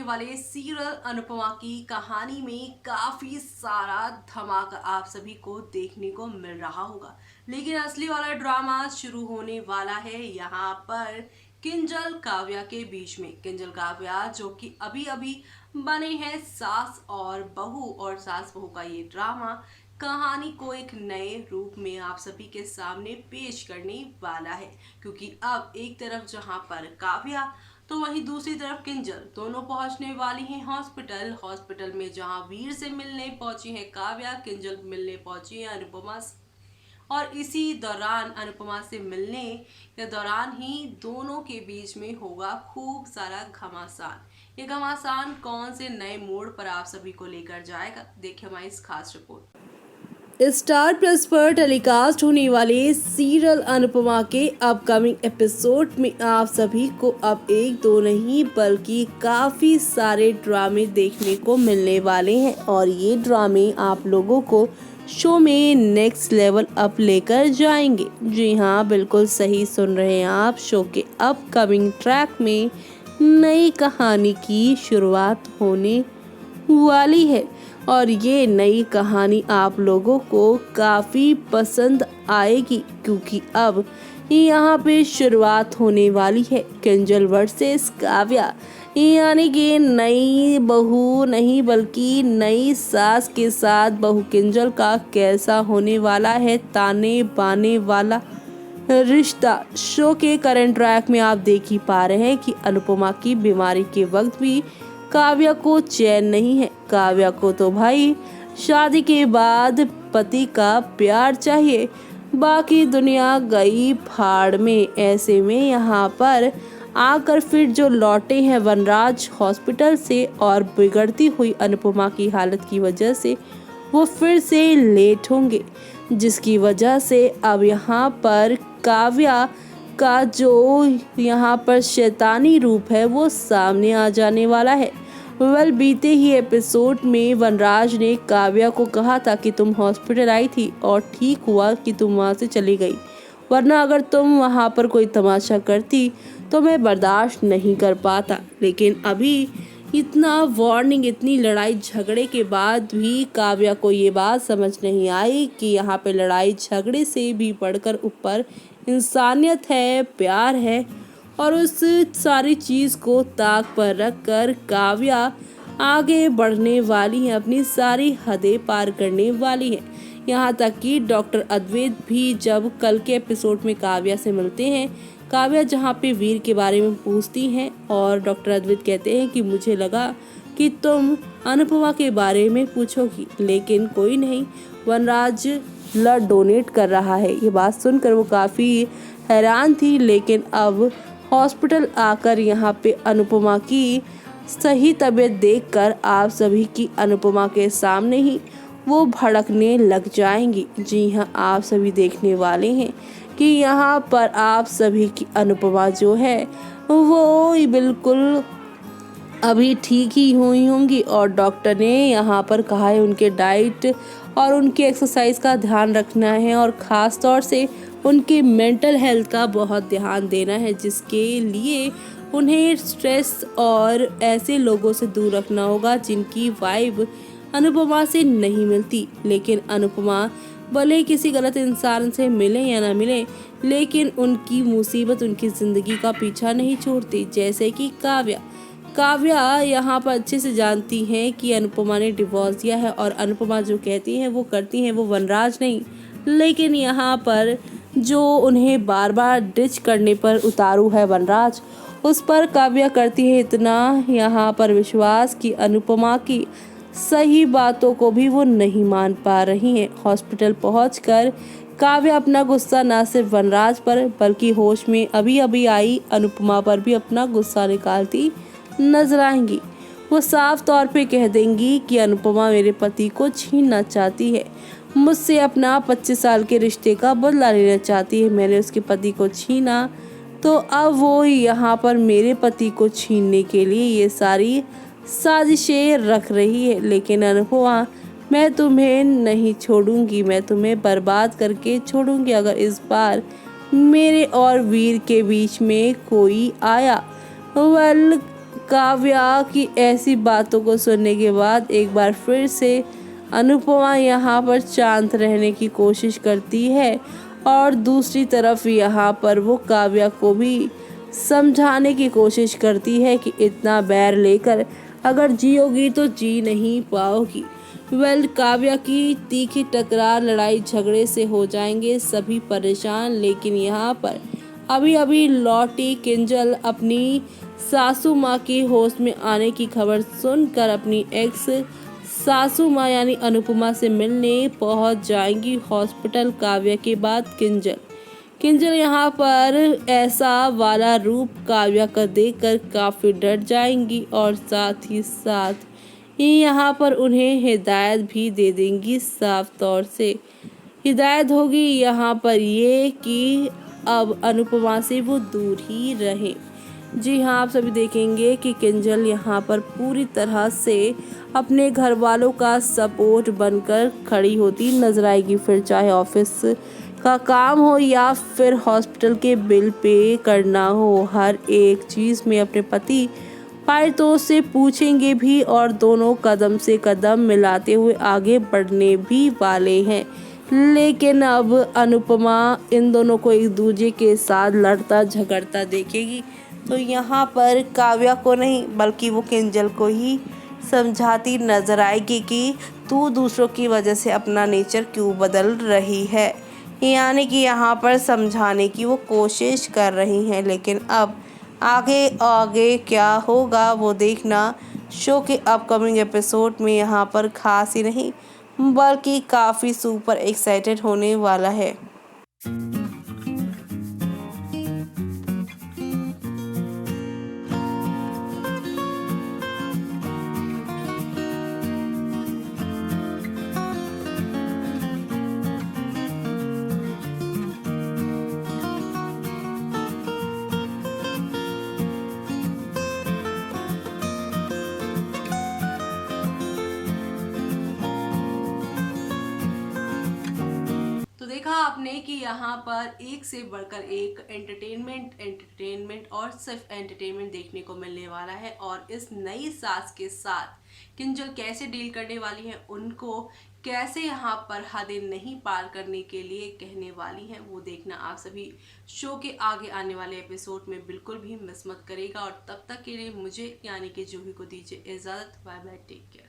वाले सीरियल अनुपमा की कहानी में काफी सारा धमाका आप सभी को देखने को मिल रहा होगा। लेकिन असली वाला ड्रामा शुरू होने वाला है यहाँ पर किंजल काव्या के बीच में। किंजल काव्या जो कि अभी अभी बने हैं सास और बहू, और सास बहू का ये ड्रामा कहानी को एक नए रूप में आप सभी के सामने पेश करने वाला है। क्योंकि अब एक तरफ जहां पर काव्या तो वहीं दूसरी तरफ किंजल दोनों पहुंचने वाली हैं हॉस्पिटल में, जहां वीर से मिलने पहुंची है काव्या, किंजल मिलने पहुंची है अनुपमा से। और इसी दौरान अनुपमा से मिलने के दौरान ही दोनों के बीच में होगा खूब सारा घमासान। ये घमासान कौन से नए मोड़ पर आप सभी को लेकर जाएगा, देखिए हमारी इस खास रिपोर्ट। स्टार प्लस पर टेलीकास्ट होने वाले सीरियल अनुपमा के अपकमिंग एपिसोड में आप सभी को अब एक दो नहीं बल्कि काफ़ी सारे ड्रामे देखने को मिलने वाले हैं। और ये ड्रामे आप लोगों को शो में नेक्स्ट लेवल अप लेकर जाएंगे। जी हाँ, बिल्कुल सही सुन रहे हैं आप। शो के अपकमिंग ट्रैक में नई कहानी की शुरुआत होने वाली है और ये नई कहानी आप लोगों को काफ़ी पसंद आएगी, क्योंकि अब यहाँ पे शुरुआत होने वाली है किंजल वर्सेस काव्या, यानी कि नई बहू नहीं बल्कि नई सास के साथ बहू किंजल का कैसा होने वाला है ताने बाने वाला रिश्ता। शो के करंट ट्रैक में आप देख ही पा रहे हैं कि अनुपमा की बीमारी के वक्त भी काव्या को चैन नहीं है। काव्या को तो भाई शादी के बाद पति का प्यार चाहिए, बाकी दुनिया गई भाड़ में। ऐसे में यहाँ पर आकर फिर जो लौटे हैं वनराज हॉस्पिटल से, और बिगड़ती हुई अनुपमा की हालत की वजह से वो फिर से लेट होंगे, जिसकी वजह से अब यहाँ पर काव्या का जो यहाँ पर शैतानी रूप है वो सामने आ जाने वाला है। बीते ही एपिसोड में वनराज ने काव्या को कहा था कि तुम हॉस्पिटल आई थी और ठीक हुआ कि तुम वहाँ से चली गई, वरना अगर तुम वहाँ पर कोई तमाशा करती तो मैं बर्दाश्त नहीं कर पाता। लेकिन अभी इतना वार्निंग, इतनी लड़ाई झगड़े के बाद भी काव्या को ये बात समझ नहीं आई कि यहाँ पे लड़ाई झगड़े से भी बढ़कर ऊपर इंसानियत है, प्यार है। और उस सारी चीज़ को ताक पर रखकर काव्या आगे बढ़ने वाली है, अपनी सारी हदें पार करने वाली है। यहाँ तक कि डॉक्टर अद्वैत भी जब कल के एपिसोड में काव्या से मिलते हैं, काव्या जहाँ पे वीर के बारे में पूछती हैं और डॉक्टर अद्वैत कहते हैं कि मुझे लगा कि तुम अनुपमा के बारे में पूछोगी, लेकिन कोई नहीं, वनराज ब्लड डोनेट कर रहा है। ये बात सुनकर वो काफ़ी हैरान थी, लेकिन अब हॉस्पिटल आकर यहाँ पे अनुपमा की सही तबीयत देखकर आप सभी की अनुपमा के सामने ही वो भड़कने लग जाएंगी। जी हाँ, आप सभी देखने वाले हैं कि यहाँ पर आप सभी की अनुपमा जो है वो बिल्कुल अभी ठीक ही हुई होंगी, और डॉक्टर ने यहाँ पर कहा है उनके डाइट और उनकी एक्सरसाइज का ध्यान रखना है, और ख़ास तौर से उनकी मेंटल हेल्थ का बहुत ध्यान देना है, जिसके लिए उन्हें स्ट्रेस और ऐसे लोगों से दूर रखना होगा जिनकी वाइब अनुपमा से नहीं मिलती। लेकिन अनुपमा भले किसी गलत इंसान से मिले या ना मिले, लेकिन उनकी मुसीबत उनकी ज़िंदगी का पीछा नहीं छोड़ती। जैसे कि काव्या यहाँ पर अच्छे से जानती हैं कि अनुपमा ने डिवोर्स दिया है, और अनुपमा जो कहती हैं वो करती हैं, वो वनराज नहीं। लेकिन यहाँ पर जो उन्हें बार बार डिच करने पर उतारू है वनराज, उस पर काव्या करती है इतना यहाँ पर विश्वास कि अनुपमा की सही बातों को भी वो नहीं मान पा रही हैं। हॉस्पिटल पहुंचकर काव्या अपना गुस्सा न सिर्फ वनराज पर बल्कि होश में अभी अभी आई अनुपमा पर भी अपना गुस्सा निकालती नजर आएंगी। वो साफ तौर पे कह देंगी कि अनुपमा मेरे पति को छीनना चाहती है, मुझसे अपना 25 साल के रिश्ते का बदला लेना चाहती है। मैंने उसके पति को छीना तो अब वो यहाँ पर मेरे पति को छीनने के लिए ये सारी साजिशें रख रही है। लेकिन अनुपमा, मैं तुम्हें नहीं छोड़ूंगी, मैं तुम्हें बर्बाद करके छोड़ूंगी अगर इस बार मेरे और वीर के बीच में कोई आया। काव्या की ऐसी बातों को सुनने के बाद एक बार फिर से अनुपमा यहाँ पर शांत रहने की कोशिश करती है और दूसरी तरफ यहाँ पर वो काव्या को भी समझाने की कोशिश करती है कि इतना बैर लेकर अगर जियोगी तो जी नहीं पाओगी। काव्या की तीखी टकरार लड़ाई झगड़े से हो जाएंगे सभी परेशान, लेकिन यहाँ पर अभी अभी लौटी किंजल अपनी सासू माँ की होश में आने की खबर सुनकर अपनी एक्स सासू माँ यानी अनुपमा से मिलने पहुंच जाएंगी हॉस्पिटल। काव्या के बाद किंजल यहाँ पर ऐसा वाला रूप काव्या का देखकर काफी डर जाएंगी और साथ ही साथ यहाँ पर उन्हें हिदायत भी दे देंगी। साफ तौर से हिदायत होगी यहाँ पर ये कि अब अनुपमा से वो दूर ही रहे। जी हाँ, आप सभी देखेंगे कि किंजल यहाँ पर पूरी तरह से अपने घर वालों का सपोर्ट बनकर खड़ी होती नजर आएगी, फिर चाहे ऑफिस का काम हो या फिर हॉस्पिटल के बिल पे करना हो। हर एक चीज़ में अपने पति पारितोष से पूछेंगे भी और दोनों कदम से कदम मिलाते हुए आगे बढ़ने भी वाले हैं। लेकिन अब अनुपमा इन दोनों को एक दूसरे के साथ लड़ता झगड़ता देखेगी तो यहाँ पर काव्या को नहीं बल्कि वो किंजल को ही समझाती नजर आएगी कि तू दूसरों की वजह से अपना नेचर क्यों बदल रही है, यानी कि यहाँ पर समझाने की वो कोशिश कर रही हैं। लेकिन अब आगे आगे क्या होगा वो देखना शो के अपकमिंग एपिसोड में यहाँ पर खास ही नहीं बल्कि काफ़ी सुपर एक्साइटेड होने वाला है। देखा आपने कि यहाँ पर एक से बढ़कर एक एंटरटेनमेंट और सिर्फ एंटरटेनमेंट देखने को मिलने वाला है। और इस नई सास के साथ किंजल कैसे डील करने वाली है, उनको कैसे यहाँ पर हदें नहीं पार करने के लिए कहने वाली हैं, वो देखना आप सभी शो के आगे आने वाले एपिसोड में बिल्कुल भी मिस मत करेगा। और तब तक के लिए मुझे यानी कि जूही को दीजिए इजाज़त। Bye bye, take care.